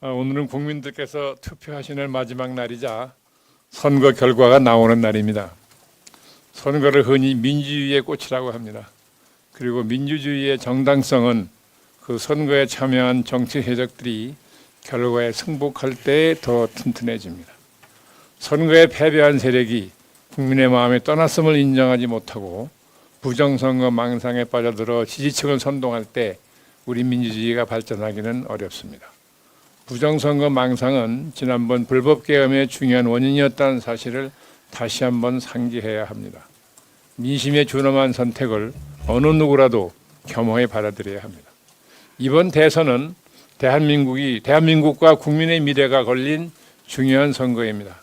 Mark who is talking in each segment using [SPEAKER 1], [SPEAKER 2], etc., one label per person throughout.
[SPEAKER 1] 오늘은 국민들께서 투표하시는 마지막 날이자 선거 결과가 나오는 날입니다. 선거를 흔히 민주주의의 꽃이라고 합니다. 그리고 민주주의의 정당성은 그 선거에 참여한 정치 세력들이 결과에 승복할 때 더 튼튼해집니다. 선거에 패배한 세력이 국민의 마음에 떠났음을 인정하지 못하고 부정선거 망상에 빠져들어 지지층을 선동할 때 우리 민주주의가 발전하기는 어렵습니다. 부정선거 망상은 지난번 불법계엄의 중요한 원인이었다는 사실을 다시 한번 상기해야 합니다. 민심에 준엄한 선택을 어느 누구라도 겸허히 받아들여야 합니다. 이번 대선은 대한민국과 국민의 미래가 걸린 중요한 선거입니다.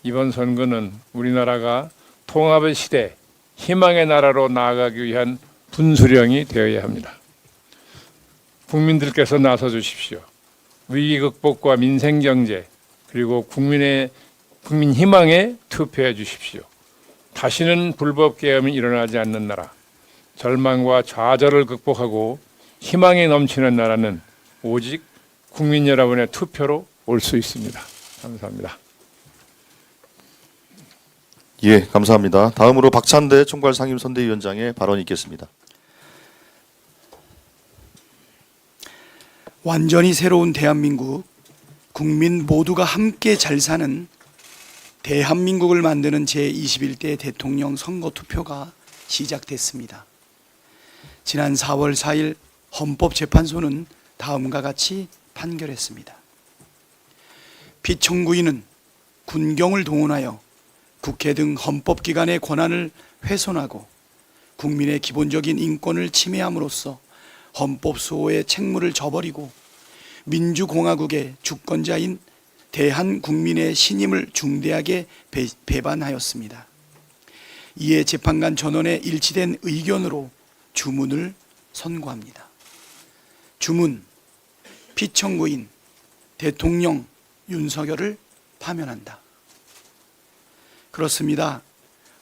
[SPEAKER 1] 이번 선거는 우리나라가 통합의 시대, 희망의 나라로 나아가기 위한 분수령이 되어야 합니다. 국민들께서 나서 주십시오. 위기 극복과 민생 경제 그리고 국민 희망에 투표해 주십시오. 다시는 불법 계엄이 일어나지 않는 나라, 절망과 좌절을 극복하고 희망이 넘치는 나라는 오직 국민 여러분의 투표로 올 수 있습니다. 감사합니다.
[SPEAKER 2] 예, 감사합니다. 다음으로 박찬대 총괄상임선대위원장의 발언이 있겠습니다.
[SPEAKER 3] 완전히 새로운 대한민국, 국민 모두가 함께 잘 사는 대한민국을 만드는 제21대 대통령 선거 투표가 시작됐습니다. 지난 4월 4일 헌법재판소는 다음과 같이 판결했습니다. 피청구인은 군경을 동원하여 국회 등 헌법기관의 권한을 훼손하고 국민의 기본적인 인권을 침해함으로써 헌법 수호의 책무를 저버리고 민주공화국의 주권자인 대한국민의 신임을 중대하게 배반하였습니다. 이에 재판관 전원의 일치된 의견으로 주문을 선고합니다. 주문, 피청구인 대통령 윤석열을 파면한다. 그렇습니다.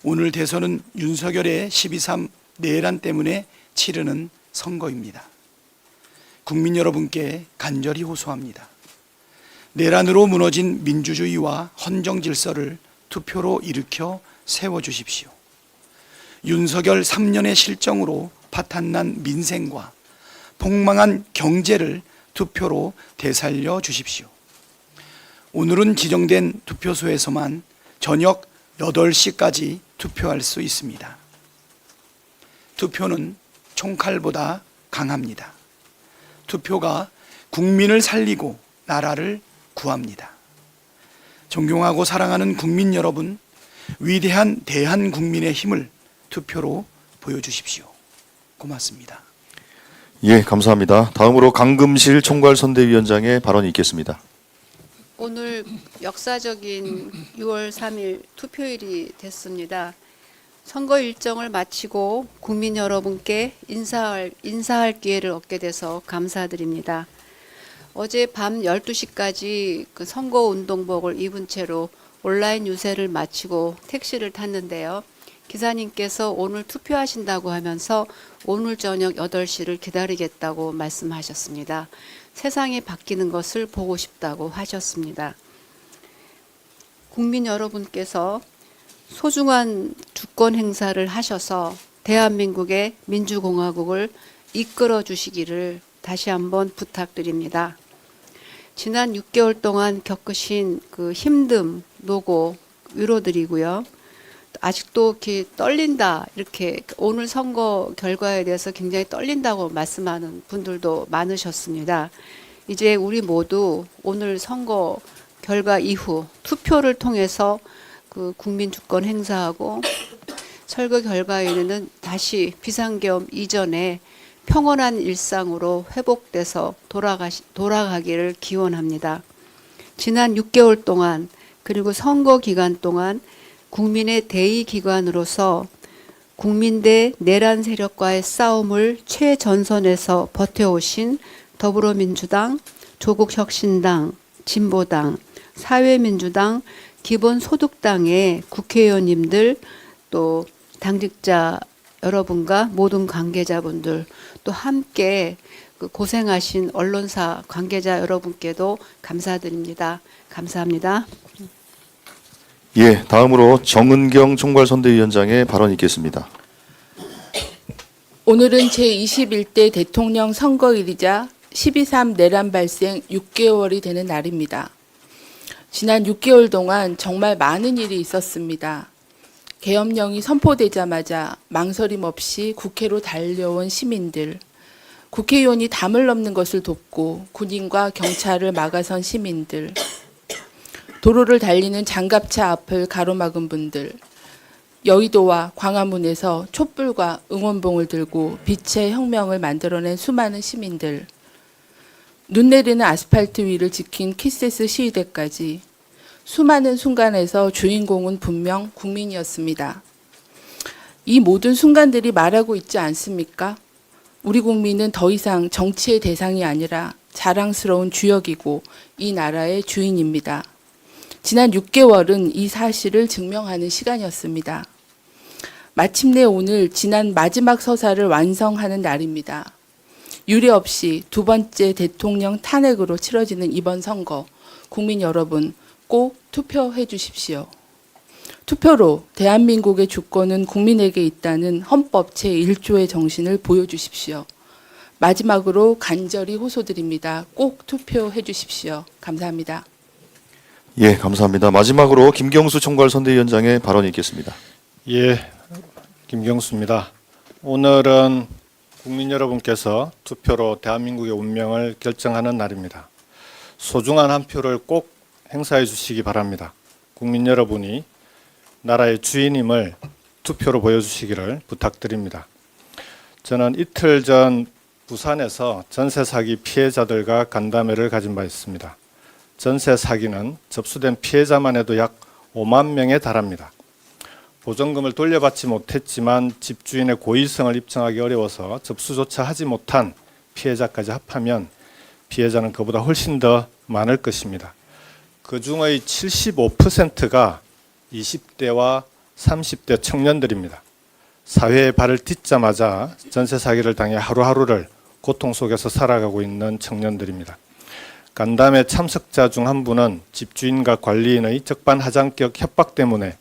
[SPEAKER 3] 오늘 대선은 윤석열의 12.3 내란 때문에 치르는 선거입니다. 국민 여러분께 간절히 호소합니다. 내란으로 무너진 민주주의와 헌정 질서를 투표로 일으켜 세워주십시오. 윤석열 3년의 실정으로 파탄난 민생과 폭망한 경제를 투표로 되살려 주십시오. 오늘은 지정된 투표소에서만 저녁 8시까지 투표할 수 있습니다. 투표는 총칼보다 강합니다. 투표가 국민을 살리고 나라를 구합니다. 존경하고 사랑하는 국민 여러분, 위대한 대한국민의 힘을 투표로 보여주십시오. 고맙습니다.
[SPEAKER 2] 예, 감사합니다. 다음으로 강금실 총괄선대위원장의 발언이 있겠습니다.
[SPEAKER 4] 오늘 역사적인 6월 3일 투표일이 됐습니다. 선거 일정을 마치고 국민 여러분께 인사할 기회를 얻게 돼서 감사드립니다. 어제 밤 12시까지 그 선거운동복을 입은 채로 온라인 유세를 마치고 택시를 탔는데요. 기사님께서 오늘 투표하신다고 하면서 오늘 저녁 8시를 기다리겠다고 말씀하셨습니다. 세상이 바뀌는 것을 보고 싶다고 하셨습니다. 국민 여러분께서 소중한 주권 행사를 하셔서 대한민국의 민주공화국을 이끌어 주시기를 다시 한번 부탁드립니다. 지난 6개월 동안 겪으신 그 힘듦, 노고 위로드리고요. 아직도 이렇게 떨린다, 이렇게 오늘 선거 결과에 대해서 굉장히 떨린다고 말씀하는 분들도 많으셨습니다. 이제 우리 모두 오늘 선거 결과 이후 투표를 통해서 그 국민 주권 행사하고 선거 결과에는 다시 비상계엄 이전에 평온한 일상으로 회복돼서 돌아가기를 기원합니다. 지난 6개월 동안 그리고 선거 기간 동안 국민의 대의 기관으로서 국민 대 내란 세력과의 싸움을 최전선에서 버텨오신 더불어민주당, 조국혁신당, 진보당, 사회민주당, 기본소득당의 국회의원님들 또 당직자 여러분과 모든 관계자분들 또 함께 그 고생하신 언론사 관계자 여러분께도 감사드립니다. 감사합니다.
[SPEAKER 2] 예, 다음으로 정은경 총괄선대위원장의 발언이 있겠습니다.
[SPEAKER 5] 오늘은 제21대 대통령 선거일이자 12.3 내란 발생 6개월이 되는 날입니다. 지난 6개월 동안 정말 많은 일이 있었습니다. 계엄령이 선포되자마자 망설임 없이 국회로 달려온 시민들, 국회의원이 담을 넘는 것을 돕고 군인과 경찰을 막아선 시민들, 도로를 달리는 장갑차 앞을 가로막은 분들, 여의도와 광화문에서 촛불과 응원봉을 들고 빛의 혁명을 만들어낸 수많은 시민들, 눈 내리는 아스팔트 위를 지킨 키세스 시위대까지 수많은 순간에서 주인공은 분명 국민이었습니다. 이 모든 순간들이 말하고 있지 않습니까? 우리 국민은 더 이상 정치의 대상이 아니라 자랑스러운 주역이고 이 나라의 주인입니다. 지난 6개월은 이 사실을 증명하는 시간이었습니다. 마침내 오늘 지난 마지막 서사를 완성하는 날입니다. 유례 없이 두 번째 대통령 탄핵으로 치러지는 이번 선거, 국민 여러분 꼭 투표해 주십시오. 투표로 대한민국의 주권은 국민에게 있다는 헌법 제1조의 정신을 보여주십시오. 마지막으로 간절히 호소드립니다. 꼭 투표해 주십시오. 감사합니다.
[SPEAKER 2] 예, 감사합니다. 마지막으로 김경수 총괄선대위원장의 발언이 있겠습니다.
[SPEAKER 6] 예, 김경수입니다. 오늘은 국민 여러분께서 투표로 대한민국의 운명을 결정하는 날입니다. 소중한 한 표를 꼭 행사해 주시기 바랍니다. 국민 여러분이 나라의 주인임을 투표로 보여주시기를 부탁드립니다. 저는 이틀 전 부산에서 전세 사기 피해자들과 간담회를 가진 바 있습니다. 전세 사기는 접수된 피해자만 해도 약 5만 명에 달합니다. 보전금을 돌려받지 못했지만 집주인의 고의성을 입증하기 어려워서 접수조차 하지 못한 피해자까지 합하면 피해자는 그보다 훨씬 더 많을 것입니다. 그 중의 75%가 20대와 30대 청년들입니다. 사회에 발을 딛자마자 전세 사기를 당해 하루하루를 고통 속에서 살아가고 있는 청년들입니다. 간담회 참석자 중 한 분은 집주인과 관리인의 적반하장격 협박 때문에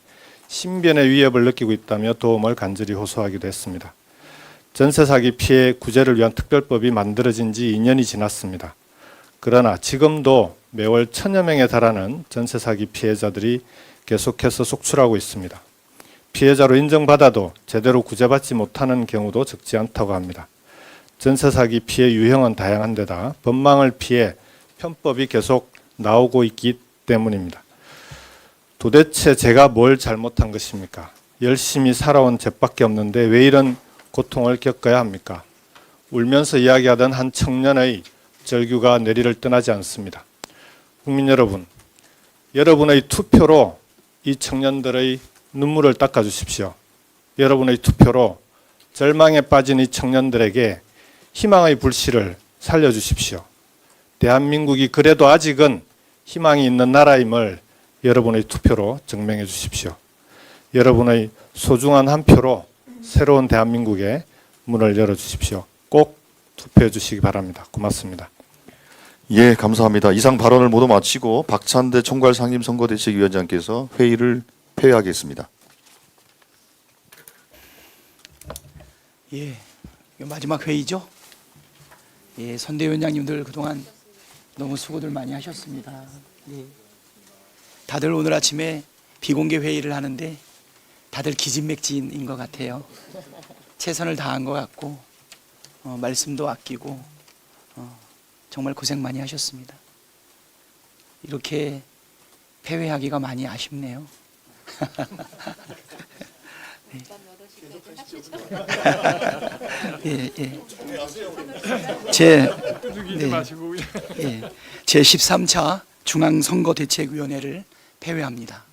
[SPEAKER 6] 신변의 위협을 느끼고 있다며 도움을 간절히 호소하기도 했습니다. 전세 사기 피해 구제를 위한 특별법이 만들어진 지 2년이 지났습니다. 그러나 지금도 매월 1000여 명에 달하는 전세 사기 피해자들이 계속해서 속출하고 있습니다. 피해자로 인정받아도 제대로 구제받지 못하는 경우도 적지 않다고 합니다. 전세 사기 피해 유형은 다양한 데다 법망을 피해 편법이 계속 나오고 있기 때문입니다. 도대체 제가 뭘 잘못한 것입니까? 열심히 살아온 죗밖에 없는데 왜 이런 고통을 겪어야 합니까? 울면서 이야기하던 한 청년의 절규가 내리를 떠나지 않습니다. 국민 여러분, 여러분의 투표로 이 청년들의 눈물을 닦아주십시오. 여러분의 투표로 절망에 빠진 이 청년들에게 희망의 불씨를 살려주십시오. 대한민국이 그래도 아직은 희망이 있는 나라임을 여러분의 투표로 증명해 주십시오. 여러분의 소중한 한 표로 새로운 대한민국의 문을 열어주십시오. 꼭 투표해 주시기 바랍니다. 고맙습니다.
[SPEAKER 2] 예, 감사합니다. 이상 발언을 모두 마치고 박찬대 총괄 상임선거대책위원장께서 회의를 폐회하겠습니다.
[SPEAKER 3] 예, 이거 마지막 회의죠. 예, 선대위원장님들 그동안 너무 수고들 많이 하셨습니다. 예. 다들 오늘 아침에 비공개 회의를 하는데 다들 기진맥진인 것 같아요. 최선을 다한 것 같고 말씀도 아끼고 정말 고생 많이 하셨습니다. 이렇게 폐회하기가 많이 아쉽네요. 예, 예. 제 13차 중앙선거대책위원회를 폐회합니다.